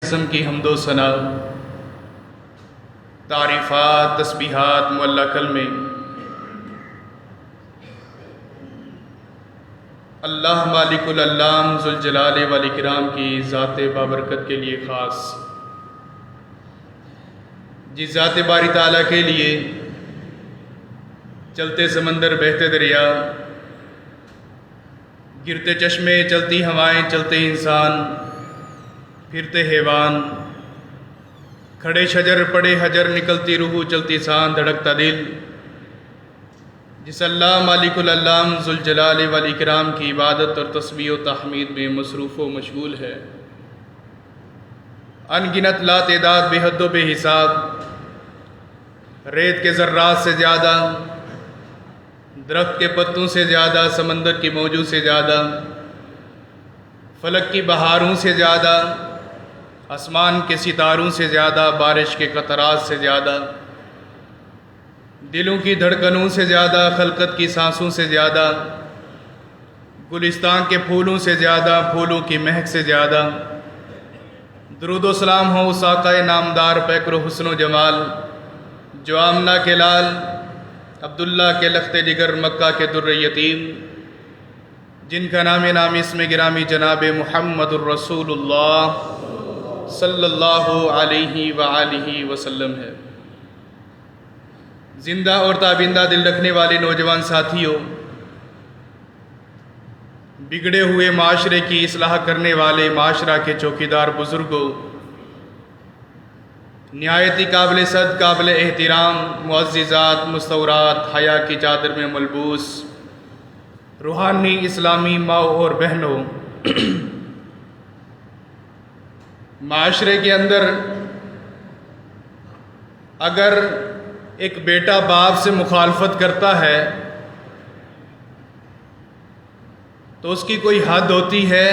قسم کی حمد و ثنا، تعریفات، تسبیحات، معلّہ کلمے اللہ مالک العلام ذوالجلال والاکرام کی ذات بابرکت کے لیے خاص، جس ذات باری تعالیٰ کے لیے چلتے سمندر، بہتے دریا، گرتے چشمے، چلتی ہوائیں، چلتے انسان، پھرتے حیوان، کھڑے شجر، پڑے حجر، نکلتی روح، چلتی سان، دھڑکتا دل، جس اللہ مالک العلام ذوالجلال والاکرام کی عبادت اور تسبیح و تحمید میں مصروف و مشغول ہے، ان گنت لا تعداد، بے حد و بے حساب، ریت کے ذرات سے زیادہ، درخت کے پتوں سے زیادہ، سمندر کی موجوں سے زیادہ، فلک کی بہاروں سے زیادہ، آسمان کے ستاروں سے زیادہ، بارش کے قطرات سے زیادہ، دلوں کی دھڑکنوں سے زیادہ، خلقت کی سانسوں سے زیادہ، گلستان کے پھولوں سے زیادہ، پھولوں کی مہک سے زیادہ، درود و سلام ہو اس آقا نامدار پیکر و حسن و جمال، جو آمنہ کے لال، عبداللہ کے لخت جگر، مکہ کے در یتیم، جن کا نام اسم گرامی جناب محمد الرسول اللہ صلی اللہ علیہ وآلہ وسلم ہے۔ زندہ اور تابندہ دل رکھنے والے نوجوان ساتھیوں، بگڑے ہوئے معاشرے کی اصلاح کرنے والے معاشرہ کے چوکیدار بزرگوں، نہایت ہی قابل صد، قابل احترام معززات، مستورات، حیا کی چادر میں ملبوس روحانی اسلامی ماؤں اور بہنوں، معاشرے کے اندر اگر ایک بیٹا باپ سے مخالفت کرتا ہے تو اس کی کوئی حد ہوتی ہے،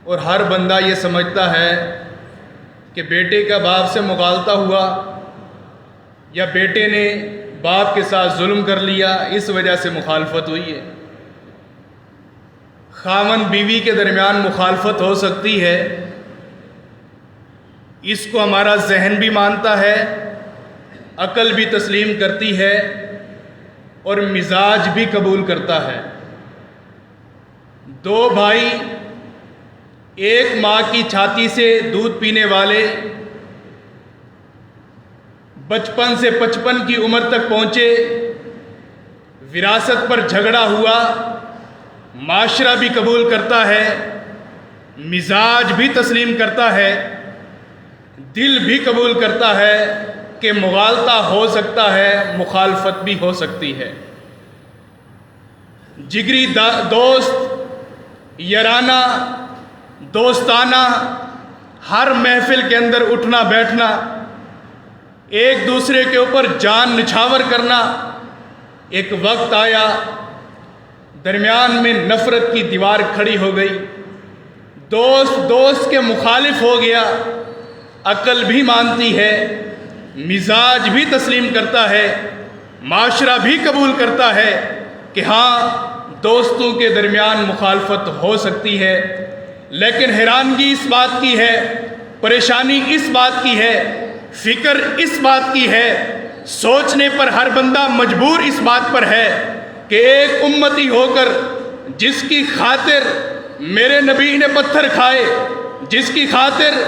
اور ہر بندہ یہ سمجھتا ہے کہ بیٹے کا باپ سے مغالطہ ہوا یا بیٹے نے باپ کے ساتھ ظلم کر لیا، اس وجہ سے مخالفت ہوئی ہے۔ خاوند بیوی کے درمیان مخالفت ہو سکتی ہے، اس کو ہمارا ذہن بھی مانتا ہے، عقل بھی تسلیم کرتی ہے، اور مزاج بھی قبول کرتا ہے۔ دو بھائی ایک ماں کی چھاتی سے دودھ پینے والے، بچپن سے 55 کی عمر تک پہنچے، وراثت پر جھگڑا ہوا، معاشرہ بھی قبول کرتا ہے، مزاج بھی تسلیم کرتا ہے، دل بھی قبول کرتا ہے کہ مغالطہ ہو سکتا ہے، مخالفت بھی ہو سکتی ہے۔ جگری دوست، یارانہ، دوستانہ، ہر محفل کے اندر اٹھنا بیٹھنا، ایک دوسرے کے اوپر جان نچھاور کرنا، ایک وقت آیا درمیان میں نفرت کی دیوار کھڑی ہو گئی، دوست کے مخالف ہو گیا، عقل بھی مانتی ہے، مزاج بھی تسلیم کرتا ہے، معاشرہ بھی قبول کرتا ہے کہ ہاں دوستوں کے درمیان مخالفت ہو سکتی ہے، لیکن حیرانگی اس بات کی ہے، پریشانی اس بات کی ہے، فکر اس بات کی ہے، سوچنے پر ہر بندہ مجبور اس بات پر ہے کہ ایک امتی ہو کر جس کی خاطر میرے نبی نے پتھر کھائے، جس کی خاطر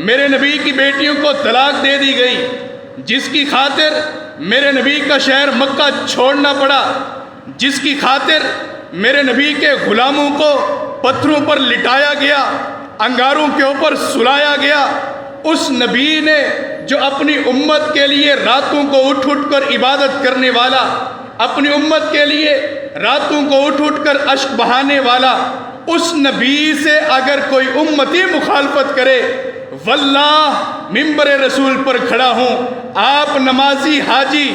میرے نبی کی بیٹیوں کو طلاق دے دی گئی، جس کی خاطر میرے نبی کا شہر مکہ چھوڑنا پڑا، جس کی خاطر میرے نبی کے غلاموں کو پتھروں پر لٹایا گیا، انگاروں کے اوپر سلایا گیا، اس نبی نے جو اپنی امت کے لیے راتوں کو اٹھ کر عبادت کرنے والا، اپنی امت کے لیے راتوں کو اٹھ کر اشک بہانے والا، اس نبی سے اگر کوئی امتی مخالفت کرے، واللہ منبر رسول پر کھڑا ہوں، آپ نمازی حاجی،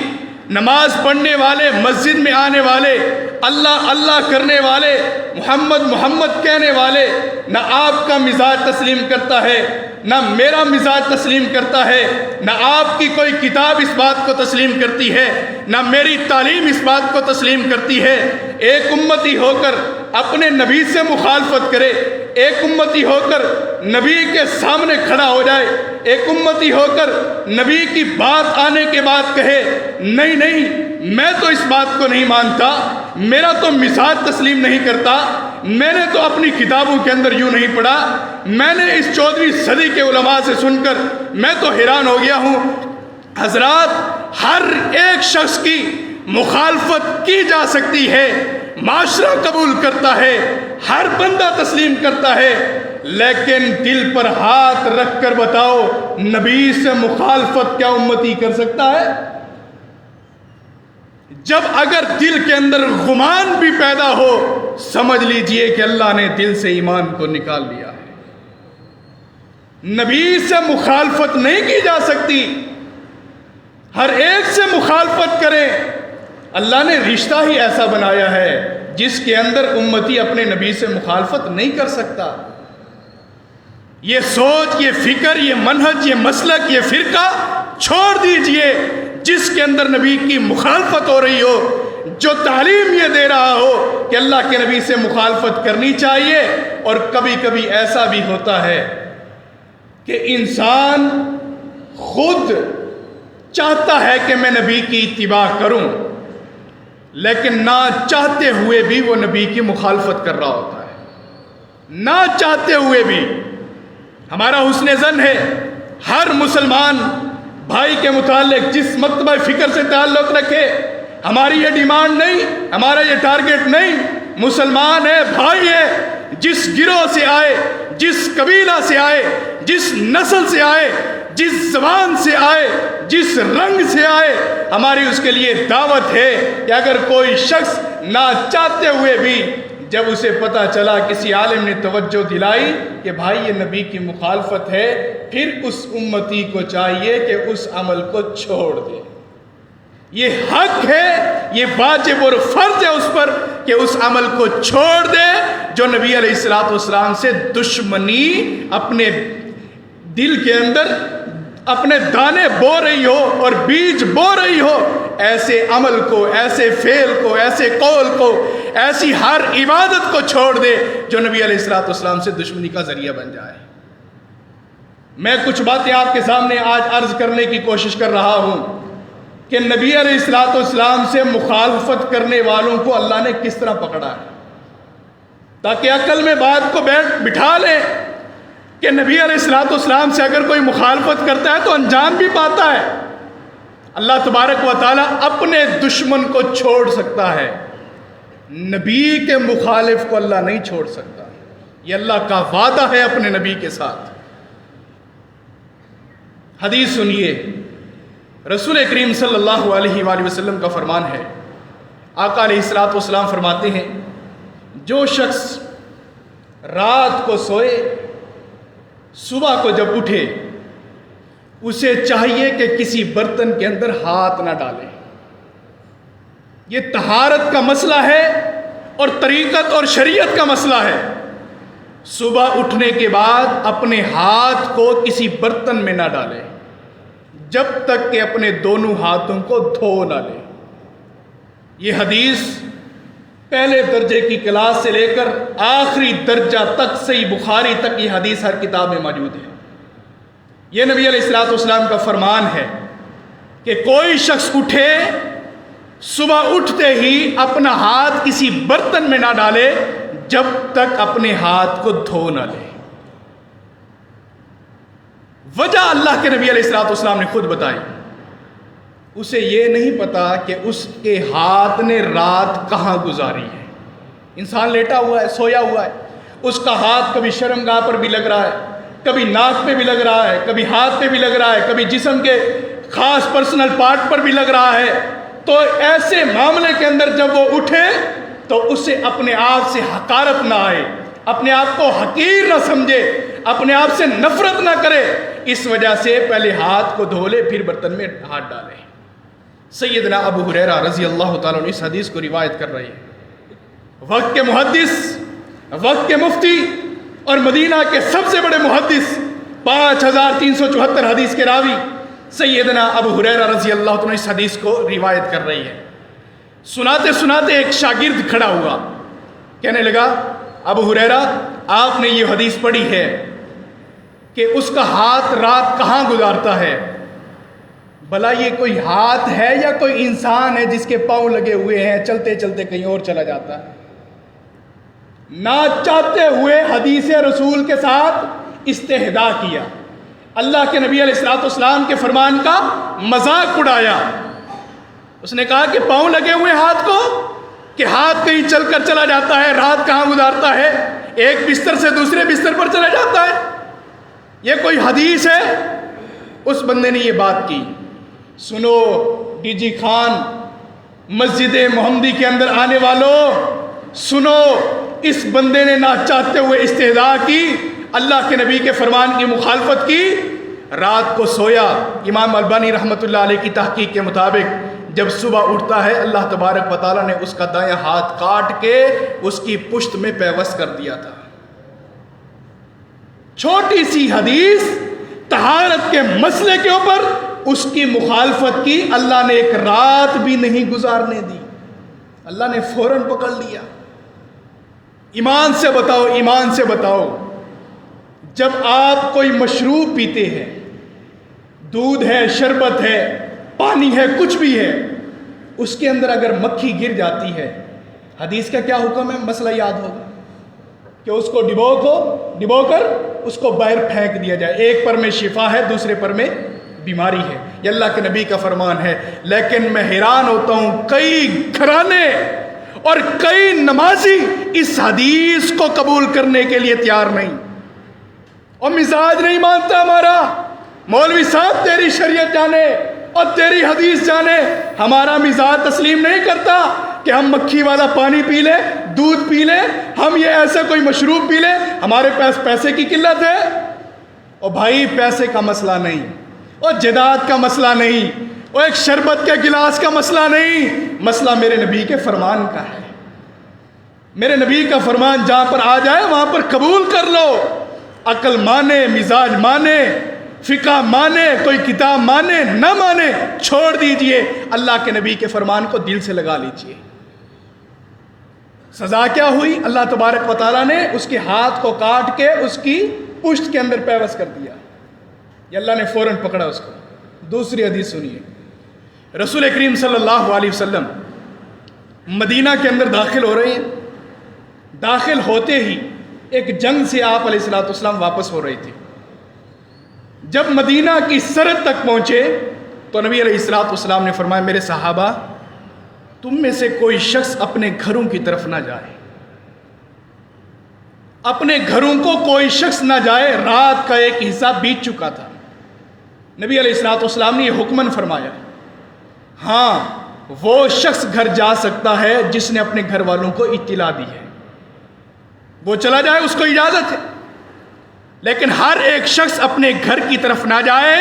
نماز پڑھنے والے، مسجد میں آنے والے، اللہ اللہ کرنے والے، محمد محمد کہنے والے، نہ آپ کا مزاج تسلیم کرتا ہے، نہ میرا مزاج تسلیم کرتا ہے، نہ آپ کی کوئی کتاب اس بات کو تسلیم کرتی ہے، نہ میری تعلیم اس بات کو تسلیم کرتی ہے۔ ایک امتی ہو کر اپنے نبی سے مخالفت کرے، ایک امتی ہو کر نبی کے سامنے کھڑا ہو جائے، ایک امتی ہو کر نبی کی بات آنے کے بعد کہے نہیں نہیں میں تو اس بات کو نہیں مانتا، میرا تو مزاج تسلیم نہیں کرتا، میں نے تو اپنی کتابوں کے اندر یوں نہیں پڑھا، میں نے اس 14ویں صدی کے علماء سے سن کر میں تو حیران ہو گیا ہوں۔ حضرات، ہر ایک شخص کی مخالفت کی جا سکتی ہے، معاشرہ قبول کرتا ہے، ہر بندہ تسلیم کرتا ہے، لیکن دل پر ہاتھ رکھ کر بتاؤ نبی سے مخالفت کیا امتی کر سکتا ہے؟ جب اگر دل کے اندر گمان بھی پیدا ہو سمجھ لیجئے کہ اللہ نے دل سے ایمان کو نکال لیا ہے۔ نبی سے مخالفت نہیں کی جا سکتی، ہر ایک سے مخالفت کریں۔ اللہ نے رشتہ ہی ایسا بنایا ہے جس کے اندر امتی اپنے نبی سے مخالفت نہیں کر سکتا۔ یہ سوچ، یہ فکر، یہ منہج، یہ مسلک، یہ فرقہ چھوڑ دیجئے جس کے اندر نبی کی مخالفت ہو رہی ہو، جو تعلیم یہ دے رہا ہو کہ اللہ کے نبی سے مخالفت کرنی چاہیے۔ اور کبھی کبھی ایسا بھی ہوتا ہے کہ انسان خود چاہتا ہے کہ میں نبی کی اتباع کروں، لیکن نہ چاہتے ہوئے بھی وہ نبی کی مخالفت کر رہا ہوتا ہے، نہ چاہتے ہوئے بھی۔ ہمارا حسن ظن ہے ہر مسلمان بھائی کے متعلق جس مکتبہ فکر سے تعلق رکھے، ہماری یہ ڈیمانڈ نہیں، ہمارا یہ ٹارگٹ نہیں، مسلمان ہے، بھائی ہے، جس گروہ سے آئے، جس قبیلہ سے آئے، جس نسل سے آئے، جس زبان سے آئے، جس رنگ سے آئے، ہماری اس کے لیے دعوت ہے کہ اگر کوئی شخص نہ چاہتے ہوئے بھی جب اسے پتہ چلا، کسی عالم نے توجہ دلائی کہ بھائی یہ نبی کی مخالفت ہے، پھر اس امتی کو چاہیے کہ اس عمل کو چھوڑ دے۔ یہ حق ہے، یہ واجب اور فرض ہے اس پر کہ اس عمل کو چھوڑ دے جو نبی علیہ السلام سے دشمنی اپنے دل کے اندر اپنے دانے بو رہی ہو اور بیج بو رہی ہو۔ ایسے عمل کو، ایسے فعل کو، ایسے قول کو، ایسی ہر عبادت کو چھوڑ دے جو نبی علیہ السلام سے دشمنی کا ذریعہ بن جائے۔ میں کچھ باتیں آپ کے سامنے آج عرض کرنے کی کوشش کر رہا ہوں کہ نبی علیہ السلام سے مخالفت کرنے والوں کو اللہ نے کس طرح پکڑا ہے، تاکہ عقل میں بات کو بٹھا لیں کہ نبی علیہ السلام سے اگر کوئی مخالفت کرتا ہے تو انجام بھی پاتا ہے۔ اللہ تبارک و تعالیٰ اپنے دشمن کو چھوڑ سکتا ہے، نبی کے مخالف کو اللہ نہیں چھوڑ سکتا۔ یہ اللہ کا وعدہ ہے اپنے نبی کے ساتھ۔ حدیث سنیے، رسول کریم صلی اللہ علیہ وآلہ وسلم کا فرمان ہے، آقا علیہ السلام فرماتے ہیں جو شخص رات کو سوئے صبح کو جب اٹھے اسے چاہیے کہ کسی برتن کے اندر ہاتھ نہ ڈالے۔ یہ طہارت کا مسئلہ ہے اور طریقت اور شریعت کا مسئلہ ہے۔ صبح اٹھنے کے بعد اپنے ہاتھ کو کسی برتن میں نہ ڈالے جب تک کہ اپنے دونوں ہاتھوں کو دھو نہ لے۔ یہ حدیث پہلے درجے کی کلاس سے لے کر آخری درجہ تک صحیح بخاری تک یہ حدیث ہر کتاب میں موجود ہے۔ یہ نبی علیہ السلام کا فرمان ہے کہ کوئی شخص اٹھے، صبح اٹھتے ہی اپنا ہاتھ کسی برتن میں نہ ڈالے جب تک اپنے ہاتھ کو دھو نہ لے۔ وجہ اللہ کے نبی علیہ السلام نے خود بتائی۔ اسے یہ نہیں پتا کہ اس کے ہاتھ نے رات کہاں گزاری ہے۔ انسان لیٹا ہوا ہے، سویا ہوا ہے، اس کا ہاتھ کبھی شرمگاہ پر بھی لگ رہا ہے، کبھی ناک پہ بھی لگ رہا ہے، کبھی ہاتھ پہ بھی لگ رہا ہے، کبھی جسم کے خاص پرسنل پارٹ پر بھی لگ رہا ہے۔ تو ایسے معاملے کے اندر جب وہ اٹھے تو اسے اپنے آپ سے حقارت نہ آئے، اپنے آپ کو حقیر نہ سمجھے، اپنے آپ سے نفرت نہ کرے، اس وجہ سے پہلے ہاتھ کو دھو لے پھر برتن میں ہاتھ ڈالے۔ سیدنا ابو ہریرہ رضی اللہ تعالیٰ عنہ اس حدیث کو روایت کر رہے ہیں۔ وقت کے محدث، وقت کے مفتی اور مدینہ کے سب سے بڑے محدث، 5374 حدیث کے راوی سیدنا ابو ہریرہ رضی اللہ تعالیٰ عنہ اس حدیث کو روایت کر رہی ہے۔ سناتے سناتے ایک شاگرد کھڑا ہوا، کہنے لگا ابو ہریرہ آپ نے یہ حدیث پڑھی ہے کہ اس کا ہاتھ رات کہاں گزارتا ہے؟ بھلا یہ کوئی ہاتھ ہے یا کوئی انسان ہے جس کے پاؤں لگے ہوئے ہیں، چلتے چلتے کہیں اور چلا جاتا ہے؟ نہ چاہتے ہوئے حدیث رسول کے ساتھ استہزاء کیا، اللہ کے نبی علیہ الصلوۃ والسلام کے فرمان کا مذاق اڑایا۔ اس نے کہا کہ پاؤں لگے ہوئے ہاتھ کو، کہ ہاتھ کہیں چل کر چلا جاتا ہے، رات کہاں گزارتا ہے، ایک بستر سے دوسرے بستر پر چلا جاتا ہے، یہ کوئی حدیث ہے؟ اس بندے نے یہ بات کی۔ سنو ڈی جی خان، مسجد محمدی کے اندر آنے والوں سنو، اس بندے نے نہ چاہتے ہوئے استہزاء کی، اللہ کے نبی کے فرمان کی مخالفت کی، رات کو سویا۔ امام البانی رحمۃ اللہ علیہ کی تحقیق کے مطابق جب صبح اٹھتا ہے، اللہ تبارک و تعالیٰ نے اس کا دایاں ہاتھ کاٹ کے اس کی پشت میں پیوست کر دیا تھا۔ چھوٹی سی حدیث طہارت کے مسئلے کے اوپر اس کی مخالفت کی، اللہ نے ایک رات بھی نہیں گزارنے دی، اللہ نے فوراً پکڑ لیا۔ ایمان سے بتاؤ، ایمان سے بتاؤ، جب آپ کوئی مشروب پیتے ہیں، دودھ ہے، شربت ہے، پانی ہے، کچھ بھی ہے، اس کے اندر اگر مکھی گر جاتی ہے، حدیث کا کیا حکم ہے؟ مسئلہ یاد ہوگا کہ اس کو ڈبو کر اس کو باہر پھینک دیا جائے، ایک پر میں شفا ہے، دوسرے پر میں بیماری ہے، یہ اللہ کے نبی کا فرمان ہے۔ لیکن میں حیران ہوتا ہوں، کئی گھرانے اور کئی نمازی اس حدیث کو قبول کرنے کے لیے تیار نہیں، اور مزاج نہیں مانتا ہمارا۔ مولوی صاحب تیری شریعت جانے اور تیری حدیث جانے، ہمارا مزاج تسلیم نہیں کرتا کہ ہم مکھی والا پانی پی لیں، دودھ پی لیں، ہم یہ ایسا کوئی مشروب پی لیں، ہمارے پاس پیسے کی قلت ہے۔ اور بھائی پیسے کا مسئلہ نہیں، اور جائیداد کا مسئلہ نہیں، اور ایک شربت کے گلاس کا مسئلہ نہیں، مسئلہ میرے نبی کے فرمان کا ہے۔ میرے نبی کا فرمان جہاں پر آ جائے وہاں پر قبول کر لو، عقل مانے، مزاج مانے، فقہ مانے، کوئی کتاب مانے نہ مانے، چھوڑ دیجئے، اللہ کے نبی کے فرمان کو دل سے لگا لیجئے۔ سزا کیا ہوئی؟ اللہ تبارک و تعالیٰ نے اس کے ہاتھ کو کاٹ کے اس کی پشت کے اندر پیوست کر دیا، یہ اللہ نے فوراً پکڑا اس کو۔ دوسری حدیث سنیے، رسول کریم صلی اللہ علیہ وسلم مدینہ کے اندر داخل ہو رہے ہیں، داخل ہوتے ہی ایک جنگ سے آپ علیہ الصلوۃ والسلام واپس ہو رہے تھے۔ جب مدینہ کی سرحد تک پہنچے تو نبی علیہ الصلوۃ والسلام نے فرمایا، میرے صحابہ تم میں سے کوئی شخص اپنے گھروں کی طرف نہ جائے، اپنے گھروں کو کوئی شخص نہ جائے، رات کا ایک حصہ بیت چکا تھا۔ نبی علیہ الصلوۃ والسلام نے یہ حکماً فرمایا، ہاں وہ شخص گھر جا سکتا ہے جس نے اپنے گھر والوں کو اطلاع دی ہے، وہ چلا جائے، اس کو اجازت ہے، لیکن ہر ایک شخص اپنے گھر کی طرف نہ جائے،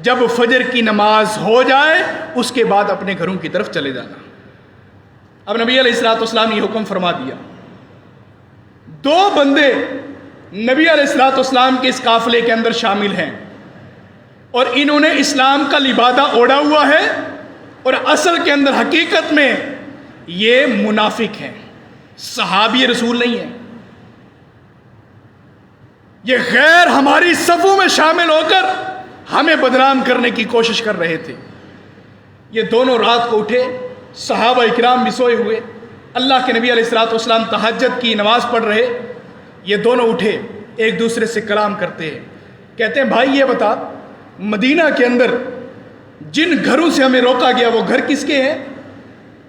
جب فجر کی نماز ہو جائے اس کے بعد اپنے گھروں کی طرف چلے جانا۔ اب نبی علیہ الصلوۃ والسلام نے یہ حکم فرما دیا۔ دو بندے نبی علیہ الصلوۃ والسلام کے اس قافلے کے اندر شامل ہیں، اور انہوں نے اسلام کا لبادہ اوڑھا ہوا ہے، اور اصل کے اندر حقیقت میں یہ منافق ہیں، صحابی رسول نہیں ہیں، یہ غیر ہماری صفوں میں شامل ہو کر ہمیں بدنام کرنے کی کوشش کر رہے تھے۔ یہ دونوں رات کو اٹھے، صحابہ اکرام بھی سوئے ہوئے، اللہ کے نبی علیہ الصلوۃ والسلام تہجد کی نماز پڑھ رہے، یہ دونوں اٹھے، ایک دوسرے سے کلام کرتے ہیں، کہتے ہیں بھائی یہ بتا، مدینہ کے اندر جن گھروں سے ہمیں روکا گیا وہ گھر کس کے ہیں؟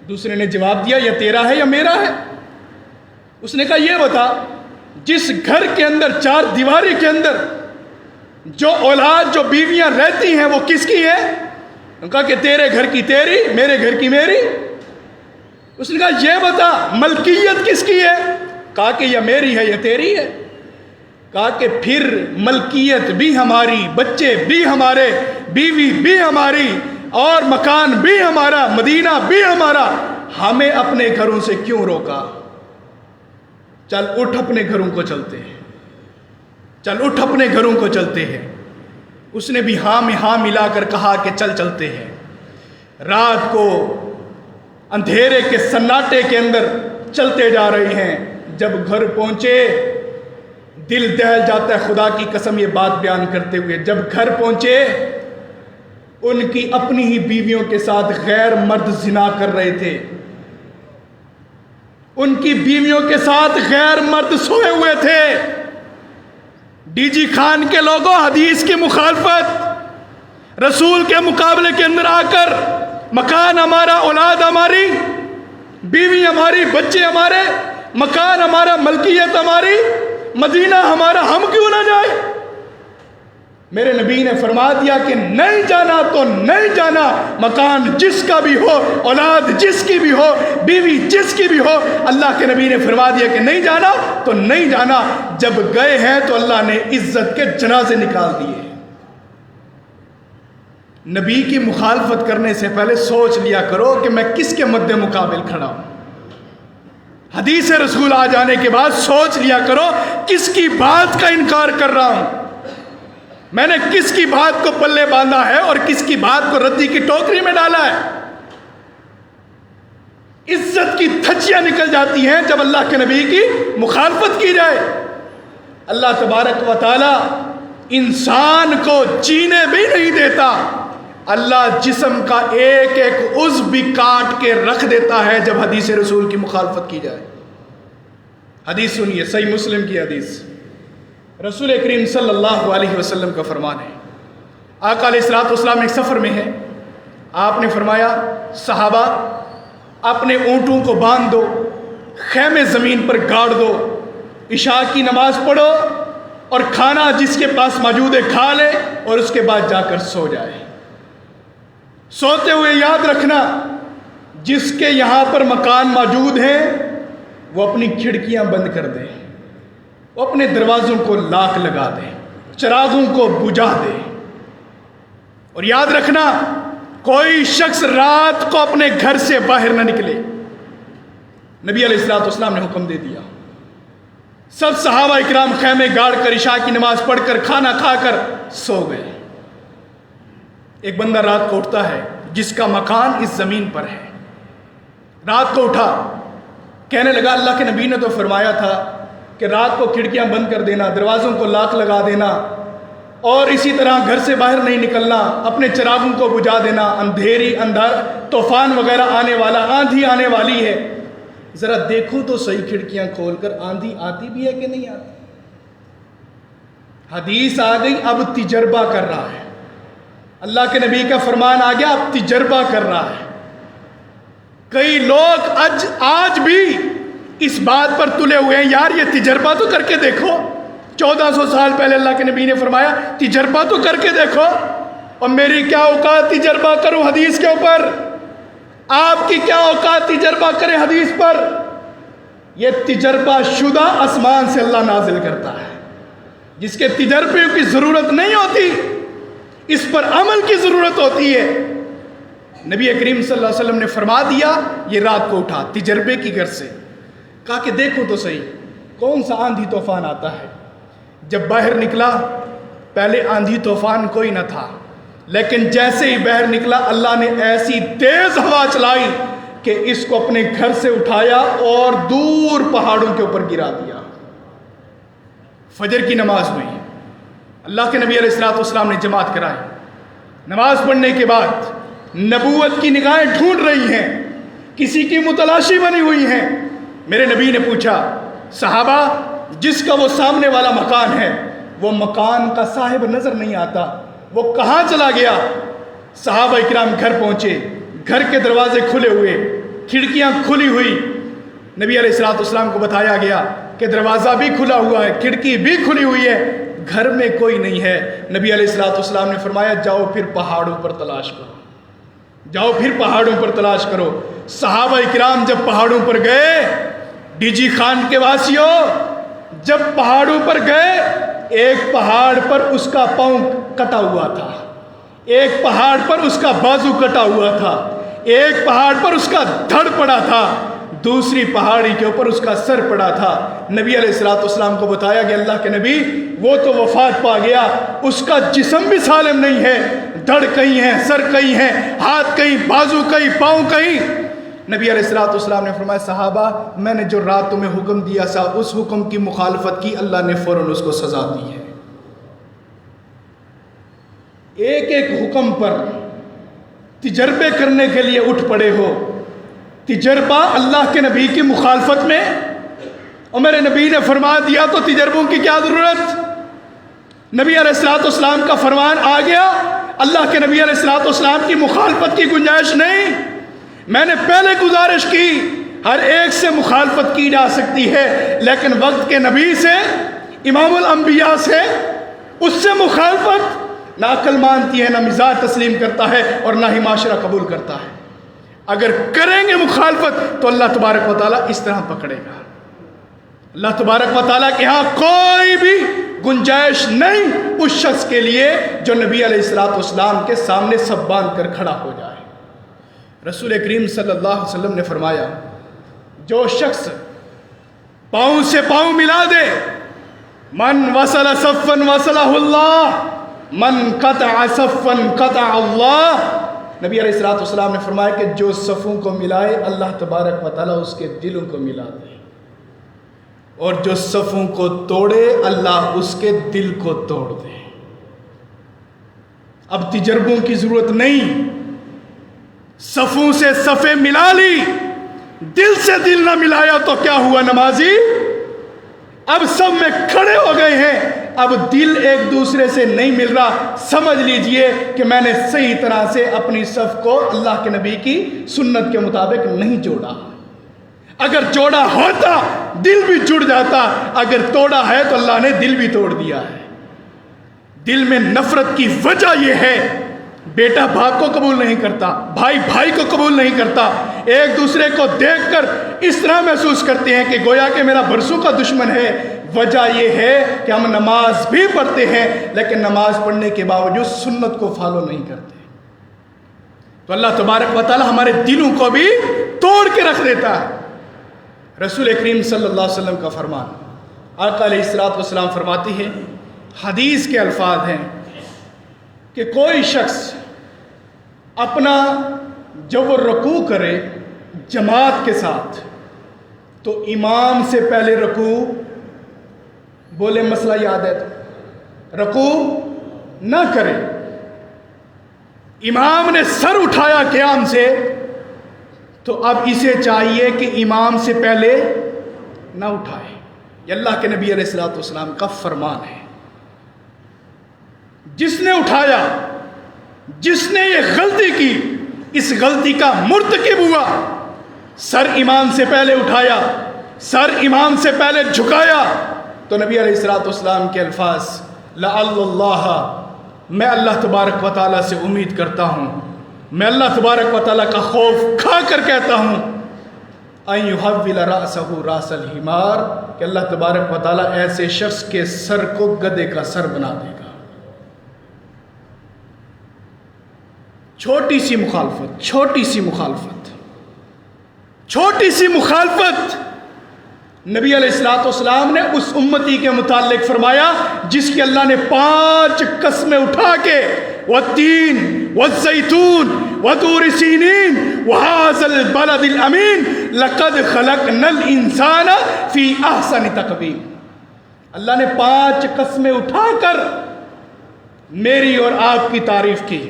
دوسرے نے جواب دیا، یہ تیرا ہے یا میرا ہے؟ اس نے کہا یہ بتا، جس گھر کے اندر چار دیواری کے اندر جو اولاد، جو بیویاں رہتی ہیں وہ کس کی ہے؟ انہوں نے کہا کہ تیرے گھر کی تیری، میرے گھر کی میری۔ اس نے کہا یہ بتا ملکیت کس کی ہے؟ کہا کہ یہ میری ہے، یہ تیری ہے۔ کہا کہ پھر ملکیت بھی ہماری، بچے بھی ہمارے، بیوی بھی ہماری، اور مکان بھی ہمارا، مدینہ بھی ہمارا، ہمیں اپنے گھروں سے کیوں روکا؟ چل اٹھ اپنے گھروں کو چلتے ہیں، چل اٹھ اپنے گھروں کو چلتے ہیں۔ اس نے بھی ہاں میں ہاں ملا کر کہا کہ چل چلتے ہیں۔ رات کو اندھیرے کے سناٹے کے اندر چلتے جا رہے ہیں، جب گھر پہنچے دل دہل جاتا ہے خدا کی قسم یہ بات بیان کرتے ہوئے. جب گھر پہنچے ان کی اپنی ہی بیویوں کے ساتھ غیر مرد زنا کر رہے تھے. ان کی بیویوں کے ساتھ غیر مرد سوئے ہوئے تھے. ڈی جی خان کے لوگوں حدیث کی مخالفت، رسول کے مقابلے کے اندر آ کر مکان ہمارا، اولاد ہماری، بیوی ہماری، بچے ہمارے، مکان ہمارا، ملکیت ہماری، مدینہ ہمارا، ہم کیوں نہ جائیں؟ میرے نبی نے فرما دیا کہ نہیں جانا تو نہیں جانا. مکان جس کا بھی ہو، اولاد جس کی بھی ہو، بیوی جس کی بھی ہو، اللہ کے نبی نے فرما دیا کہ نہیں جانا تو نہیں جانا. جب گئے ہیں تو اللہ نے عزت کے جنازے نکال دیے. نبی کی مخالفت کرنے سے پہلے سوچ لیا کرو کہ میں کس کے مد مقابل کھڑا ہوں. حدیث رسول آ جانے کے بعد سوچ لیا کرو کس کی بات کا انکار کر رہا ہوں، میں نے کس کی بات کو پلے باندھا ہے اور کس کی بات کو ردی کی ٹوکری میں ڈالا ہے. عزت کی دھجیاں نکل جاتی ہیں جب اللہ کے نبی کی مخالفت کی جائے. اللہ تبارک و تعالی انسان کو جینے بھی نہیں دیتا. اللہ جسم کا ایک ایک عضو بھی کاٹ کے رکھ دیتا ہے جب حدیث رسول کی مخالفت کی جائے. حدیث سنیے، صحیح مسلم کی حدیث، رسول کریم صلی اللہ علیہ وسلم کا فرمان ہے. آقا علیہ الصلوۃ والسلام ایک سفر میں ہیں. آپ نے فرمایا صحابہ اپنے اونٹوں کو باندھ دو، خیمے زمین پر گاڑ دو، عشاء کی نماز پڑھو اور کھانا جس کے پاس موجود ہے کھا لے اور اس کے بعد جا کر سو جائے. سوتے ہوئے یاد رکھنا جس کے یہاں پر مکان موجود ہیں وہ اپنی کھڑکیاں بند کر دے، وہ اپنے دروازوں کو لاک لگا دے، چراغوں کو بجھا دے. اور یاد رکھنا کوئی شخص رات کو اپنے گھر سے باہر نہ نکلے. نبی علیہ الصلوۃ والسلام نے حکم دے دیا. سب صحابہ اکرام خیمے گاڑ کر عشاء کی نماز پڑھ کر کھانا کھا کر سو گئے. ایک بندہ رات کو اٹھتا ہے جس کا مکان اس زمین پر ہے. رات کو اٹھا، کہنے لگا اللہ کے نبی نے تو فرمایا تھا کہ رات کو کھڑکیاں بند کر دینا، دروازوں کو لاک لگا دینا اور اسی طرح گھر سے باہر نہیں نکلنا، اپنے چراغوں کو بجھا دینا. اندھیری اندر طوفان وغیرہ آنے والا، آندھی آنے والی ہے، ذرا دیکھو تو صحیح کھڑکیاں کھول کر آندھی آتی بھی ہے کہ نہیں آتی. حدیث آ گئی، اب تجربہ کر رہا ہے. اللہ کے نبی کا فرمان آ گیا، اب تجربہ کر رہا ہے. کئی لوگ آج بھی اس بات پر تلے ہوئے ہیں یار یہ تجربہ تو کر کے دیکھو. 1400 سال پہلے اللہ کے نبی نے فرمایا تجربہ تو کر کے دیکھو. اور میری کیا اوقات تجربہ کروں حدیث کے اوپر، آپ کی کیا اوقات تجربہ کریں حدیث پر. یہ تجربہ شدہ آسمان سے اللہ نازل کرتا ہے. جس کے تجربے کی ضرورت نہیں ہوتی اس پر عمل کی ضرورت ہوتی ہے. نبی کریم صلی اللہ علیہ وسلم نے فرما دیا یہ رات کو اٹھا تجربے کی غرض سے، کہا کہ دیکھو تو صحیح کون سا آندھی طوفان آتا ہے. جب باہر نکلا پہلے آندھی طوفان کوئی نہ تھا، لیکن جیسے ہی باہر نکلا اللہ نے ایسی تیز ہوا چلائی کہ اس کو اپنے گھر سے اٹھایا اور دور پہاڑوں کے اوپر گرا دیا. فجر کی نماز ہوئی، اللہ کے نبی علیہ الصلوۃ والسلام نے جماعت کرائی. نماز پڑھنے کے بعد نبوت کی نگاہیں ڈھونڈ رہی ہیں، کسی کی متلاشی بنی ہوئی ہیں. میرے نبی نے پوچھا صحابہ جس کا وہ سامنے والا مکان ہے وہ مکان کا صاحب نظر نہیں آتا، وہ کہاں چلا گیا؟ صحابہ اکرام گھر پہنچے، گھر کے دروازے کھلے ہوئے، کھڑکیاں کھلی ہوئی. نبی علیہ الصلوۃ والسلام کو بتایا گیا کہ دروازہ بھی کھلا ہوا ہے، کھڑکی بھی کھلی ہوئی ہے، گھر میں کوئی نہیں ہے. نبی علیہ الصلوۃ والسلام نے فرمایا جاؤ پھر پہاڑوں پر تلاش کرو، جاؤ پھر پہاڑوں پر تلاش کرو. صحابہ اکرام جب پہاڑوں پر گئے، ڈی جی خان کے واسیوں جب پہاڑوں پر گئے، ایک پہاڑ پر اس کا پاؤں کٹا ہوا تھا، ایک پہاڑ پر اس کا بازو کٹا ہوا تھا، ایک پہاڑ پر اس کا دھڑ پڑا تھا، دوسری پہاڑی کے اوپر اس کا سر پڑا تھا. نبی علیہ الصلوۃ والسلام کو بتایا کہ اللہ کے نبی وہ تو وفات پا گیا، اس کا جسم بھی سالم نہیں ہے، دھڑ کہیں ہے، سر کہیں ہے، ہاتھ کہیں، بازو کہیں، پاؤں کہیں. نبی علیہ السلام نے فرمایا صحابہ میں نے جو رات تمہیں حکم دیا تھا اس حکم کی مخالفت کی اللہ نے فوراً اس کو سزا دی ہے۔ ایک ایک حکم پر تجربے کرنے کے لیے اٹھ پڑے ہو، تجربہ اللہ کے نبی کی مخالفت میں، اور میرے نبی نے فرما دیا تو تجربوں کی کیا ضرورت؟ نبی علیہ السلام کا فرمان آ گیا، اللہ کے نبی علیہ السلام کی مخالفت کی گنجائش نہیں۔ میں نے پہلے گزارش کی ہر ایک سے مخالفت کی جا سکتی ہے، لیکن وقت کے نبی سے، امام الانبیاء سے، اس سے مخالفت نہ عقل مانتی ہے، نہ مزاج تسلیم کرتا ہے، اور نہ ہی معاشرہ قبول کرتا ہے۔ اگر کریں گے مخالفت تو اللہ تبارک و تعالیٰ اس طرح پکڑے گا۔ اللہ تبارک و تعالیٰ کے ہاں کوئی بھی گنجائش نہیں اس شخص کے لیے جو نبی علیہ السلام کے سامنے سب باندھ کر کھڑا ہو جائے۔ رسول کریم صلی اللہ علیہ وسلم نے فرمایا جو شخص پاؤں سے پاؤں ملا دے، من وصل صفا وصلہ اللہ، من قطع صفا قطع اللہ، نبی علیہ السلام نے فرمایا کہ جو صفوں کو ملائے اللہ تبارک و تعالیٰ اس کے دلوں کو ملا دے، اور جو صفوں کو توڑے اللہ اس کے دل کو توڑ دے۔ اب تجربوں کی ضرورت نہیں، صفوں سے صفیں ملا لی، دل سے دل نہ ملایا تو کیا ہوا نمازی؟ اب سب میں کھڑے ہو گئے ہیں، اب دل ایک دوسرے سے نہیں مل رہا، سمجھ لیجئے کہ میں نے صحیح طرح سے اپنی صف کو اللہ کے نبی کی سنت کے مطابق نہیں جوڑا۔ اگر جوڑا ہوتا دل بھی جڑ جاتا، اگر توڑا ہے تو اللہ نے دل بھی توڑ دیا ہے۔ دل میں نفرت کی وجہ یہ ہے، بیٹا باپ کو قبول نہیں کرتا، بھائی بھائی کو قبول نہیں کرتا، ایک دوسرے کو دیکھ کر اس طرح محسوس کرتے ہیں کہ گویا کہ میرا برسوں کا دشمن ہے۔ وجہ یہ ہے کہ ہم نماز بھی پڑھتے ہیں لیکن نماز پڑھنے کے باوجود سنت کو فالو نہیں کرتے، تو اللہ تبارک و تعالی ہمارے دلوں کو بھی توڑ کے رکھ دیتا ہے۔ رسول کریم صلی اللہ علیہ وسلم کا فرمان، آقا علیہ السلام فرماتی ہے، حدیث کے الفاظ ہیں کہ کوئی شخص اپنا جب وہ رکوع کرے جماعت کے ساتھ تو امام سے پہلے رکوع، بولے مسئلہ یاد ہے تو رکوع نہ کرے، امام نے سر اٹھایا قیام سے تو اب اسے چاہیے کہ امام سے پہلے نہ اٹھائے۔ یہ اللہ کے نبی علیہ السلام کا فرمان ہے۔ جس نے اٹھایا، جس نے یہ غلطی کی، اس غلطی کا مرتکب ہوا، سر امام سے پہلے اٹھایا، سر امام سے پہلے جھکایا، تو نبی علیہ السلام کے الفاظ، لعل اللہ، میں اللہ تبارک و تعالیٰ سے امید کرتا ہوں، میں اللہ تبارک و تعالیٰ کا خوف کھا کر کہتا ہوں، ان یحول رأسہ رأس الحمار، کہ اللہ تبارک و تعالیٰ ایسے شخص کے سر کو گدھے کا سر بنا دے گا۔ چھوٹی سی مخالفت، چھوٹی سی مخالفت، چھوٹی سی مخالفت، نبی علیہ السلام نے اس امتی کے متعلق فرمایا جس کی اللہ نے 5 قسمیں اٹھا کے، والتین والزیتون وطور سینین وہذا البلد الامین لقد خلقنا الانسان فی احسن تقویم، اللہ نے 5 قسمیں اٹھا کر میری اور آپ کی تعریف کی،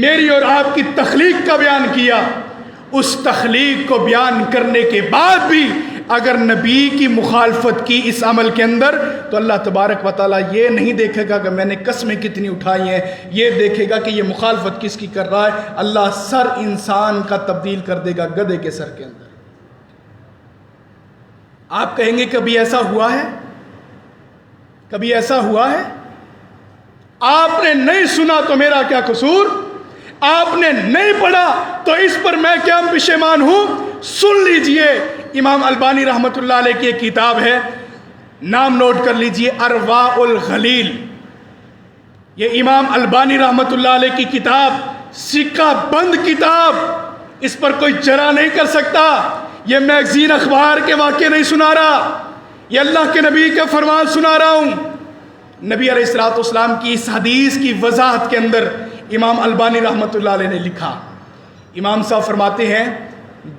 میری اور آپ کی تخلیق کا بیان کیا۔ اس تخلیق کو بیان کرنے کے بعد بھی اگر نبی کی مخالفت کی اس عمل کے اندر، تو اللہ تبارک و تعالیٰ یہ نہیں دیکھے گا کہ میں نے قسمیں کتنی اٹھائی ہیں، یہ دیکھے گا کہ یہ مخالفت کس کی کر رہا ہے۔ اللہ سر انسان کا تبدیل کر دے گا گدھے کے سر کے اندر۔ آپ کہیں گے کبھی ایسا ہوا ہے؟ کبھی ایسا ہوا ہے؟ آپ نے نہیں سنا تو میرا کیا قصور؟ آپ نے نہیں پڑھا تو اس پر میں کیا پشیمان ہوں؟ سن لیجئے، امام البانی رحمۃ اللہ علیہ کی ایک کتاب ہے، نام نوٹ کر لیجئے، ارواء الغلیل۔ یہ امام البانی رحمۃ اللہ علیہ کی کتاب، سکہ بند کتاب، اس پر کوئی چرا نہیں کر سکتا۔ یہ میگزین اخبار کے واقعے نہیں سنا رہا، یہ اللہ کے نبی کا فرمان سنا رہا ہوں۔ نبی علیہ السلام کی اس حدیث کی وضاحت کے اندر امام البانی رحمۃ اللہ علیہ نے لکھا، امام صاحب فرماتے ہیں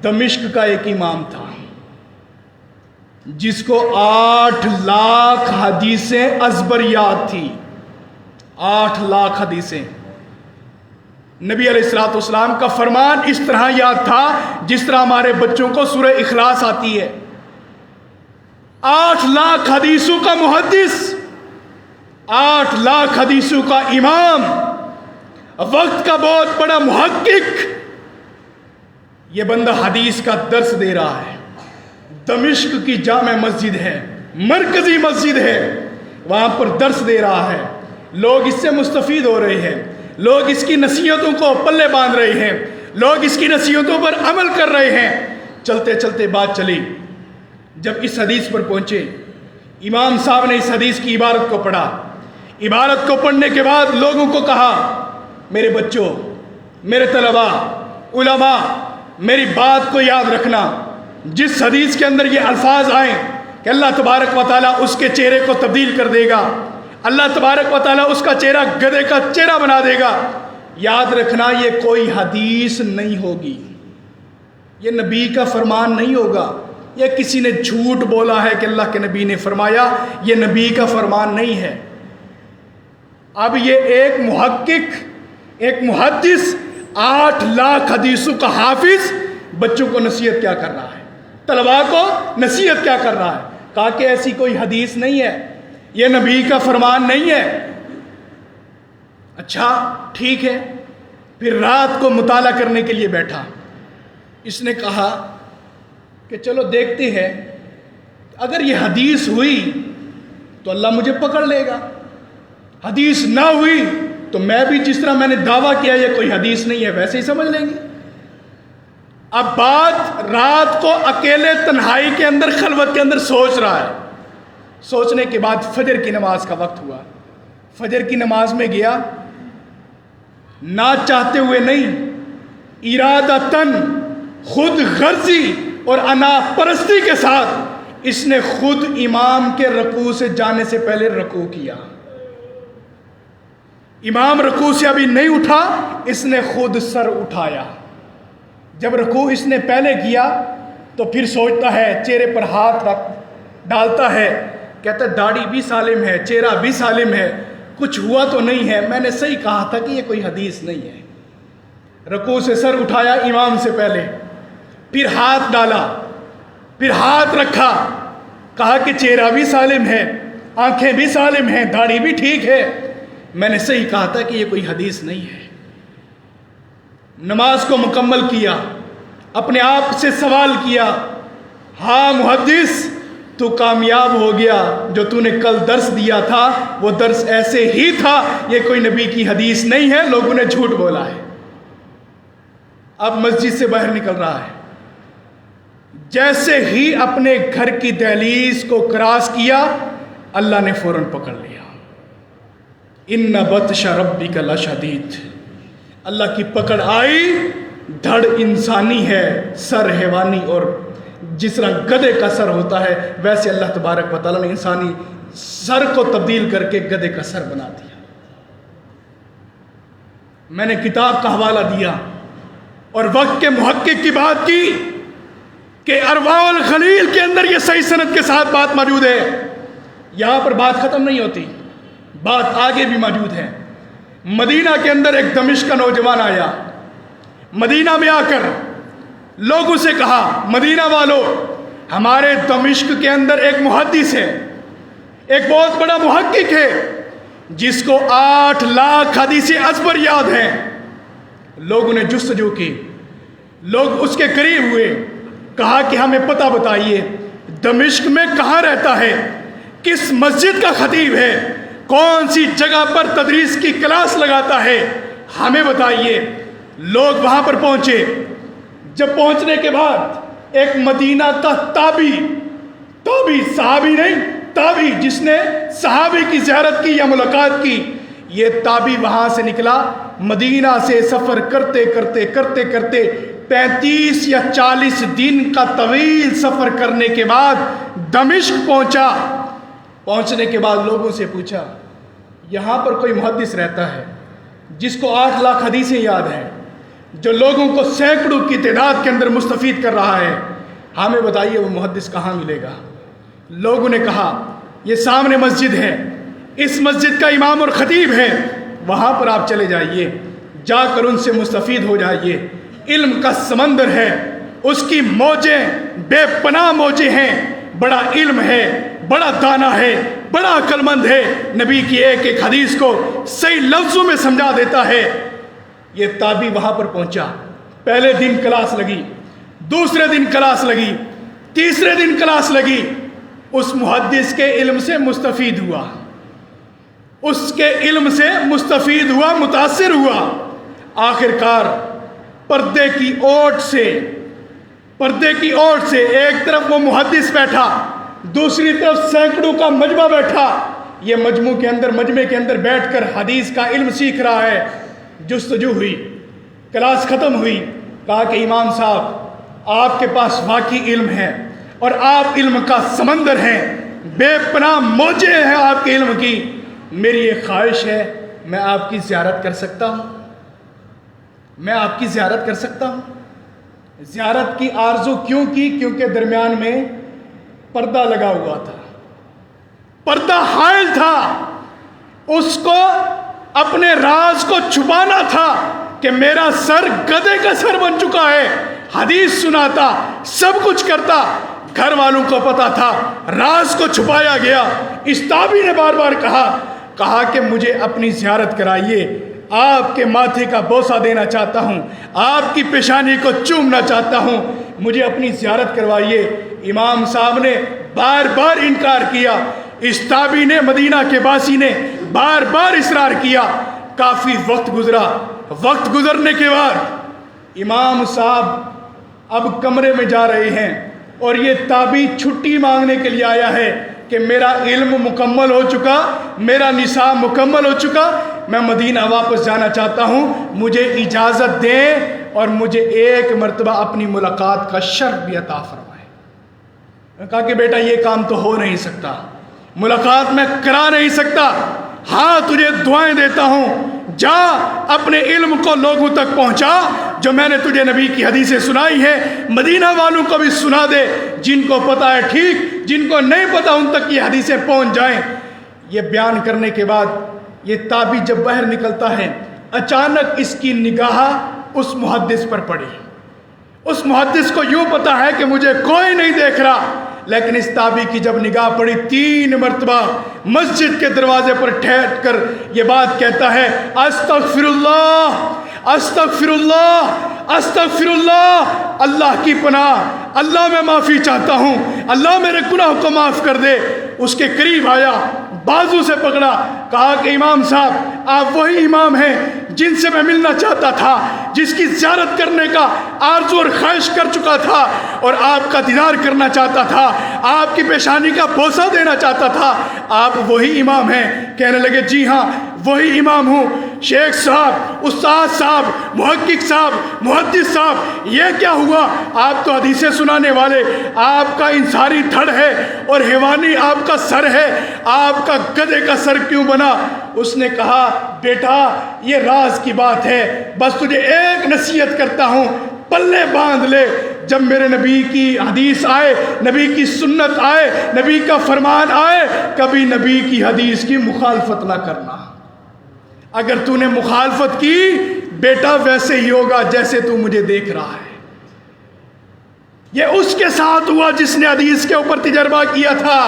دمشق کا ایک امام تھا جس کو 8 لاکھ حدیثیں ازبر یاد تھی. 8 لاکھ حدیثیں. نبی علیہ الصلوۃ والسلام کا فرمان اس طرح یاد تھا جس طرح ہمارے بچوں کو سورہ اخلاص آتی ہے. 8 لاکھ حدیثوں کا محدث، 8 لاکھ حدیثوں کا امام، وقت کا بہت بڑا محقق، یہ بندہ حدیث کا درس دے رہا ہے. دمشق کی جامع مسجد ہے، مرکزی مسجد ہے، وہاں پر درس دے رہا ہے. لوگ اس سے مستفید ہو رہے ہیں، لوگ اس کی نصیحتوں کو پلے باندھ رہے ہیں، لوگ اس کی نصیحتوں پر عمل کر رہے ہیں. چلتے چلتے بات چلی. جب اس حدیث پر پہنچے، امام صاحب نے اس حدیث کی عبارت کو پڑھا. عبارت کو پڑھنے کے بعد لوگوں کو کہا، میرے بچوں، میرے طلباء، علماء، میری بات کو یاد رکھنا. جس حدیث کے اندر یہ الفاظ آئیں کہ اللہ تبارک و تعالیٰ اس کے چہرے کو تبدیل کر دے گا، اللہ تبارک و تعالیٰ اس کا چہرہ گدھے کا چہرہ بنا دے گا، یاد رکھنا یہ کوئی حدیث نہیں ہوگی، یہ نبی کا فرمان نہیں ہوگا. یہ کسی نے جھوٹ بولا ہے کہ اللہ کے نبی نے فرمایا، یہ نبی کا فرمان نہیں ہے. اب یہ ایک محقق، ایک محدث، 8 لاکھ حدیثوں کا حافظ بچوں کو نصیحت کیا کر رہا ہے، طلباء کو نصیحت کیا کر رہا ہے. کہا کہ ایسی کوئی حدیث نہیں ہے، یہ نبی کا فرمان نہیں ہے. اچھا ٹھیک ہے. پھر رات کو مطالعہ کرنے کے لیے بیٹھا. اس نے کہا کہ چلو دیکھتے ہیں، اگر یہ حدیث ہوئی تو اللہ مجھے پکڑ لے گا، حدیث نہ ہوئی تو میں بھی جس طرح میں نے دعویٰ کیا یہ کوئی حدیث نہیں ہے ویسے ہی سمجھ لیں گے. اب بات رات کو اکیلے تنہائی کے اندر، خلوت کے اندر سوچ رہا ہے. سوچنے کے بعد فجر کی نماز کا وقت ہوا. فجر کی نماز میں گیا، نہ چاہتے ہوئے نہیں، ارادتاً، خود غرضی اور انا پرستی کے ساتھ اس نے خود امام کے رکوع سے جانے سے پہلے رکوع کیا. امام رکوع سے ابھی نہیں اٹھا، اس نے خود سر اٹھایا. جب رکوع اس نے پہلے کیا تو پھر سوچتا ہے، چہرے پر ہاتھ ڈالتا ہے، کہتا ہے داڑھی بھی سالم ہے، چہرہ بھی سالم ہے، کچھ ہوا تو نہیں ہے، میں نے صحیح کہا تھا کہ یہ کوئی حدیث نہیں ہے. رکوع سے سر اٹھایا امام سے پہلے، پھر ہاتھ ڈالا، پھر ہاتھ رکھا، کہا کہ چہرہ بھی سالم ہے، آنکھیں بھی سالم ہیں، داڑھی بھی ٹھیک ہے، میں نے صحیح کہا تھا کہ یہ کوئی حدیث نہیں ہے. نماز کو مکمل کیا، اپنے آپ سے سوال کیا، ہاں محدث تو کامیاب ہو گیا، جو تو نے کل درس دیا تھا وہ درس ایسے ہی تھا، یہ کوئی نبی کی حدیث نہیں ہے، لوگوں نے جھوٹ بولا ہے. اب مسجد سے باہر نکل رہا ہے. جیسے ہی اپنے گھر کی دہلیز کو کراس کیا، اللہ نے فوراً پکڑ لیا. ان بطش ربک لشدید. اللہ کی پکڑ آئی، دھڑ انسانی ہے، سر حیوانی، اور جس طرح گدھے کا سر ہوتا ہے ویسے اللہ تبارک و تعالیٰ نے انسانی سر کو تبدیل کر کے گدھے کا سر بنا دیا. میں نے کتاب کا حوالہ دیا اور وقت کے محقق کی بات کی کہ ارواح الخلیل کے اندر یہ صحیح سند کے ساتھ بات موجود ہے. یہاں پر بات ختم نہیں ہوتی، بات آگے بھی موجود ہے. مدینہ کے اندر ایک دمشق کا نوجوان آیا. مدینہ میں آ کر لوگوں سے کہا، مدینہ والو، ہمارے دمشق کے اندر ایک محدث ہے، ایک بہت بڑا محقق ہے جس کو 8 لاکھ حدیث ازبر یاد ہیں. لوگوں نے جستجو کی، لوگ اس کے قریب ہوئے، کہا کہ ہمیں پتہ بتائیے دمشق میں کہاں رہتا ہے، کس مسجد کا خطیب ہے، کون سی جگہ پر تدریس کی کلاس لگاتا ہے، ہمیں بتائیے. لوگ وہاں پر پہنچے. جب پہنچنے کے بعد ایک مدینہ کا تابعی، صحابی نہیں، تابعی، جس نے صحابی کی زیارت کی یا ملاقات کی، یہ تابعی وہاں سے نکلا. مدینہ سے سفر کرتے کرتے 35 یا 40 دن کا طویل سفر کرنے کے بعد دمشق پہنچا. پہنچنے کے بعد لوگوں سے پوچھا، یہاں پر کوئی محدث رہتا ہے جس کو 8 لاکھ حدیثیں یاد ہیں، جو لوگوں کو سینکڑوں کی تعداد کے اندر مستفید کر رہا ہے، ہمیں بتائیے وہ محدث کہاں ملے گا؟ لوگوں نے کہا یہ سامنے مسجد ہے، اس مسجد کا امام اور خطیب ہے، وہاں پر آپ چلے جائیے، جا کر ان سے مستفید ہو جائیے۔ علم کا سمندر ہے، اس کی موجیں بے پناہ موجیں ہیں، بڑا علم ہے، بڑا دانا ہے، بڑا عقل مند ہے، نبی کی ایک ایک حدیث کو صحیح لفظوں میں سمجھا دیتا ہے۔ یہ تابعی وہاں پر پہنچا، پہلے دن کلاس لگی، دوسرے دن کلاس لگی، تیسرے دن کلاس لگی، اس محدث کے علم سے مستفید ہوا، اس کے علم سے مستفید ہوا، متاثر ہوا۔ آخر کار پردے کی اوٹ سے ایک طرف وہ محدث بیٹھا، دوسری طرف سینکڑوں کا مجمع بیٹھا، یہ مجمع کے اندر بیٹھ کر حدیث کا علم سیکھ رہا ہے۔ جستجو ہوئی، کلاس ختم ہوئی، کہا کہ امام صاحب آپ کے پاس واقعی علم ہے اور آپ علم کا سمندر ہیں، بے پناہ موجیں ہیں آپ کے علم کی، میری ایک خواہش ہے، میں آپ کی زیارت کر سکتا ہوں؟ میں آپ کی زیارت کر سکتا ہوں؟ زیارت کی آرزو کیوں کی؟ کیونکہ درمیان میں پردہ لگا ہوا تھا، پردہ حائل تھا، اس کو اپنے راز کو چھپانا تھا کہ میرا سر گدھے کا سر بن چکا ہے، حدیث سناتا، سب کچھ کرتا، گھر والوں کو پتا تھا، راز کو چھپایا گیا۔ اس تابعی نے بار بار کہا کہ مجھے اپنی زیارت کرائیے، آپ کے ماتھے کا بوسہ دینا چاہتا ہوں، آپ کی پیشانی کو چومنا چاہتا ہوں، مجھے اپنی زیارت کروائیے۔ امام صاحب نے بار بار انکار کیا، اس تابعی نے، مدینہ کے باسی نے بار بار اصرار کیا۔ کافی وقت گزرا، وقت گزرنے کے بعد امام صاحب اب کمرے میں جا رہے ہیں اور یہ تابعی چھٹی مانگنے کے لیے آیا ہے کہ میرا علم مکمل ہو چکا، میرا نصاب مکمل ہو چکا، میں مدینہ واپس جانا چاہتا ہوں، مجھے اجازت دیں اور مجھے ایک مرتبہ اپنی ملاقات کا شرف بھی عطا فرمائیں۔ کہا کہ بیٹا یہ کام تو ہو نہیں سکتا، ملاقات میں کرا نہیں سکتا، ہاں تجھے دعائیں دیتا ہوں، جا اپنے علم کو لوگوں تک پہنچا، جو میں نے تجھے نبی کی حدیثیں سنائی ہے مدینہ والوں کو بھی سنا دے، جن کو پتا ہے ٹھیک، جن کو نہیں پتا ان تک یہ حدیثیں پہنچ جائیں۔ یہ بیان کرنے کے بعد یہ تابعی جب باہر نکلتا ہے، اچانک اس کی نگاہ اس محدث پر پڑی۔ اس محدث کو یوں پتا ہے کہ مجھے کوئی نہیں دیکھ رہا، لیکن اس تابعی کی جب نگاہ پڑی، 3 مرتبہ مسجد کے دروازے پر ٹھہر کر یہ بات کہتا ہے، استغفر اللہ، استغفر اللہ، استغفر اللہ، اللہ کی پناہ، اللہ میں معافی چاہتا ہوں، اللہ میرے گناہ کو معاف کر دے۔ اس کے قریب آیا، بازو سے پکڑا، کہا کہ امام صاحب آپ وہی امام ہیں جن سے میں ملنا چاہتا تھا، جس کی زیارت کرنے کا آرزو اور خواہش کر چکا تھا، اور آپ کا دیدار کرنا چاہتا تھا، آپ کی پیشانی کا بوسہ دینا چاہتا تھا، آپ وہی امام ہیں؟ کہنے لگے جی ہاں وہی امام ہوں۔ شیخ صاحب، استاد صاحب، محقق صاحب، محدث صاحب، یہ کیا ہوا؟ آپ تو حدیثیں سنانے والے، آپ کا انصاری دھڑ ہے اور حیوانی آپ کا سر ہے، آپ کا گدھے کا سر کیوں بنا؟ اس نے کہا بیٹا یہ راز کی بات ہے، بس تجھے ایک نصیحت کرتا ہوں، پلے باندھ لے، جب میرے نبی کی حدیث آئے، نبی کی سنت آئے، نبی کا فرمان آئے، کبھی نبی کی حدیث کی مخالفت نہ کرنا۔ اگر تو نے مخالفت کی بیٹا ویسے ہی ہوگا جیسے تو مجھے دیکھ رہا ہے۔ یہ اس کے ساتھ ہوا جس نے حدیث کے اوپر تجربہ کیا تھا،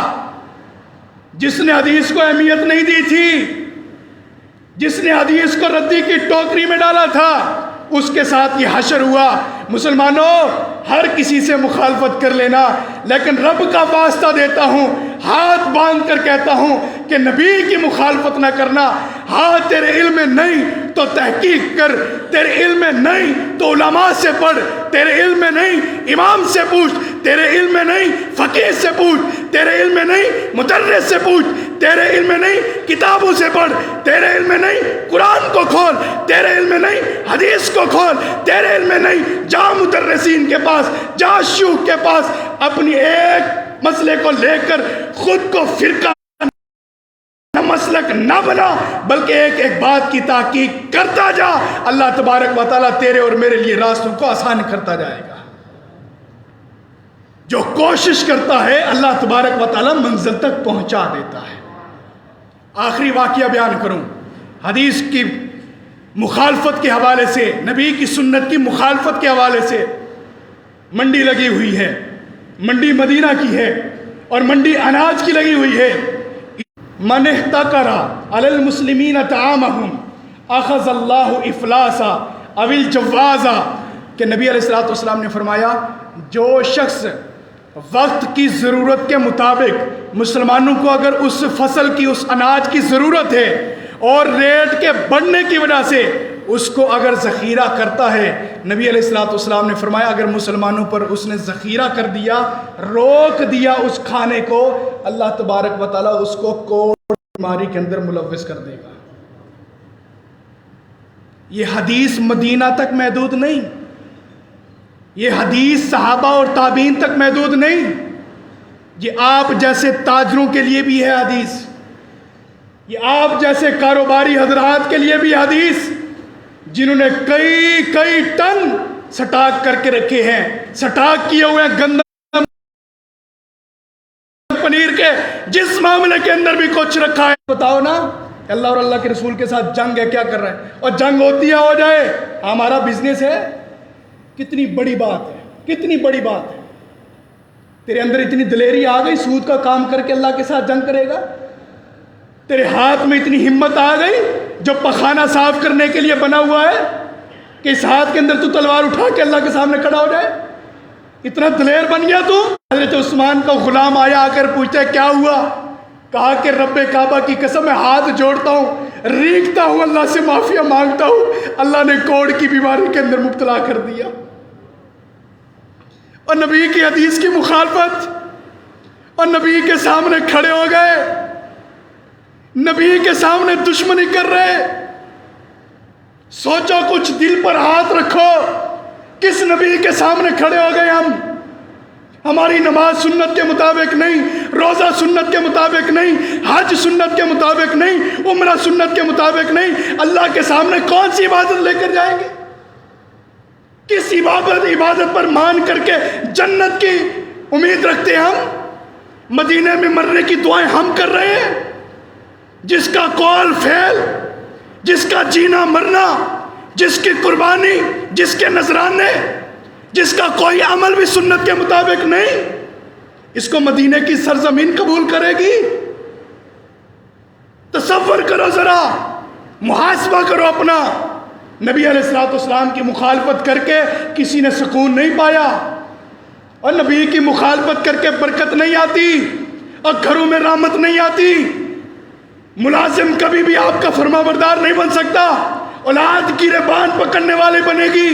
جس نے حدیث کو اہمیت نہیں دی تھی، جس نے حدیث کو ردی کی ٹوکری میں ڈالا تھا، اس کے ساتھ یہ حشر ہوا۔ مسلمانوں، ہر کسی سے مخالفت کر لینا، لیکن رب کا واسطہ دیتا ہوں، ہاتھ باندھ کر کہتا ہوں کہ نبی کی مخالفت نہ کرنا۔ ہاں تیرے علم میں نہیں تو تحقیق کر، تیرے علم میں نہیں تو علماء سے پڑھ، تیرے علم میں نہیں امام سے پوچھ، تیرے علم میں نہیں فقیہ سے پوچھ، تیرے علم میں نہیں مدرس سے پوچھ، تیرے علم میں نہیں کتابوں سے پڑھ، تیرے علم میں نہیں قرآن کو کھول، تیرے علم میں نہیں حدیث کو کھول، تیرے علم میں نہیں جا مدرسین کے پاس، جا شیوخ کے پاس، اپنی ایک مسئلے کو لے کر خود کو فرقہ مسلک نہ بنا، بلکہ ایک ایک بات کی تحقیق کرتا جا، اللہ تبارک و تعالیٰ تیرے اور میرے لیے راستوں کو آسان کرتا جائے گا۔ جو کوشش کرتا ہے اللہ تبارک و تعالیٰ منزل تک پہنچا دیتا ہے۔ آخری واقعہ بیان کروں، حدیث کی مخالفت کے حوالے سے، نبی کی سنت کی مخالفت کے حوالے سے منڈی لگی ہوئی ہے، منڈی مدینہ کی ہے اور منڈی اناج کی لگی ہوئی ہے۔ من احتکر علی المسلمین طعامہم اخذ اللہ افلاسا او الجوازا، کہ نبی علیہ السلام نے فرمایا جو شخص وقت کی ضرورت کے مطابق مسلمانوں کو اگر اس فصل کی، اس اناج کی ضرورت ہے اور ریٹ کے بڑھنے کی وجہ سے اس کو اگر ذخیرہ کرتا ہے، نبی علیہ السلام نے فرمایا اگر مسلمانوں پر اس نے ذخیرہ کر دیا، روک دیا اس کھانے کو، اللہ تبارک و تعالیٰ اس کو کوڑ بیماری کے اندر ملوث کر دے گا۔ یہ حدیث مدینہ تک محدود نہیں، یہ حدیث صحابہ اور تابعین تک محدود نہیں، یہ آپ جیسے تاجروں کے لیے بھی ہے حدیث، یہ آپ جیسے کاروباری حضرات کے لیے بھی حدیث، جنہوں نے کئی ٹن سٹاک کر کے رکھے ہیں، سٹاک کیے ہوئے ہیں گندم پنیر کے، جس معاملے کے اندر بھی کچھ رکھا ہے۔ بتاؤ نا، اللہ اور اللہ کے رسول کے ساتھ جنگ ہے، کیا کر رہا ہے؟ اور جنگ ہوتی ہے ہو جائے، ہمارا بزنس ہے، کتنی بڑی بات ہے، کتنی بڑی بات ہے۔ تیرے اندر اتنی دلیری آ گئی سود کا کام کر کے اللہ کے ساتھ جنگ کرے گا؟ تیرے ہاتھ میں اتنی ہمت آ گئی جو پخانہ صاف کرنے کے لیے بنا ہوا ہے کہ اس ہاتھ کے اندر تو تلوار اٹھا کے اللہ کے سامنے کھڑا ہو جائے؟ اتنا دلیر بن گیا تو؟ حضرت عثمان کا غلام آیا آ کر پوچھتا ہے کیا ہوا؟ کہا کہ رب کعبہ کی قسم میں ہاتھ جوڑتا ہوں، ریگتا ہوں، اللہ سے معافی مانگتا ہوں، اللہ نے کوڑ کی بیماری کے اندر مبتلا کر دیا۔ اور نبی کی حدیث کی مخالفت، اور نبی کے سامنے کھڑے ہو گئے، نبی کے سامنے دشمنی کر رہے۔ سوچو، کچھ دل پر ہاتھ رکھو، کس نبی کے سامنے کھڑے ہو گئے ہم؟ ہماری نماز سنت کے مطابق نہیں، روزہ سنت کے مطابق نہیں، حج سنت کے مطابق نہیں، عمرہ سنت کے مطابق نہیں، اللہ کے سامنے کون سی عبادت لے کر جائیں گے؟ کس عبادت پر مان کر کے جنت کی امید رکھتے ہیں ہم؟ مدینے میں مرنے کی دعائیں ہم کر رہے ہیں؟ جس کا قول فعل، جس کا جینا مرنا، جس کی قربانی، جس کے نذرانے، جس کا کوئی عمل بھی سنت کے مطابق نہیں، اس کو مدینے کی سرزمین قبول کرے گی؟ تصور کرو ذرا، محاسبہ کرو اپنا۔ نبی علیہ السلام کی مخالفت کر کے کسی نے سکون نہیں پایا، اور نبی کی مخالفت کر کے برکت نہیں آتی، اور گھروں میں رحمت نہیں آتی۔ ملازم کبھی بھی آپ کا فرمانبردار نہیں بن سکتا، اولاد کی ریبان پکڑنے والے بنے گی۔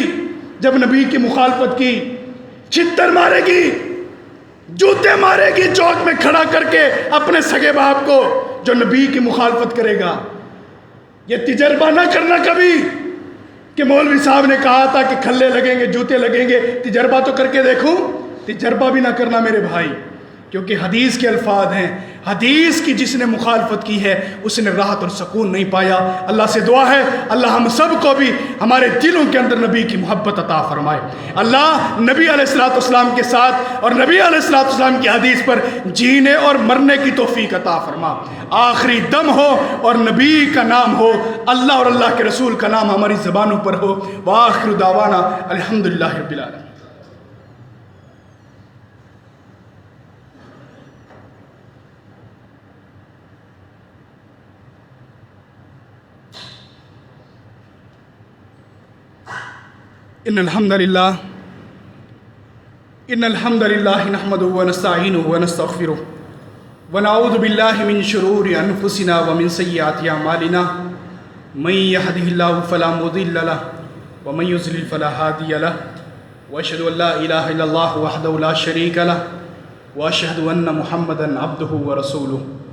جب نبی کی مخالفت کی، چھتر مارے گی، جوتے مارے گی چوک میں کھڑا کر کے اپنے سگے باپ کو جو نبی کی مخالفت کرے گا۔ یہ تجربہ نہ کرنا کبھی کہ مولوی صاحب نے کہا تھا کہ کھلے لگیں گے، جوتے لگیں گے، تجربہ تو کر کے دیکھوں۔ تجربہ بھی نہ کرنا میرے بھائی، کیونکہ حدیث کے الفاظ ہیں، حدیث کی جس نے مخالفت کی ہے اس نے راحت اور سکون نہیں پایا۔ اللہ سے دعا ہے اللہ ہم سب کو بھی ہمارے دلوں کے اندر نبی کی محبت عطا فرمائے۔ اللہ نبی علیہ السلام کے ساتھ اور نبی علیہ السلام کی حدیث پر جینے اور مرنے کی توفیق عطا فرما۔ آخری دم ہو اور نبی کا نام ہو، اللہ اور اللہ کے رسول کا نام ہماری زبانوں پر ہو۔ وآخر دعوانا الحمدللہ رب العالمین۔ ان الحمد للہ نحمده ونستعینه ونستغفره ونعوذ باللہ من شرور انفسنا ومن سیئات اعمالنا من يهده الله فلا مضل له ومن يضلل فلا هادي له واشهد ان لا اله الا الله وحده لا شريك له واشهد ان محمدا عبده ورسوله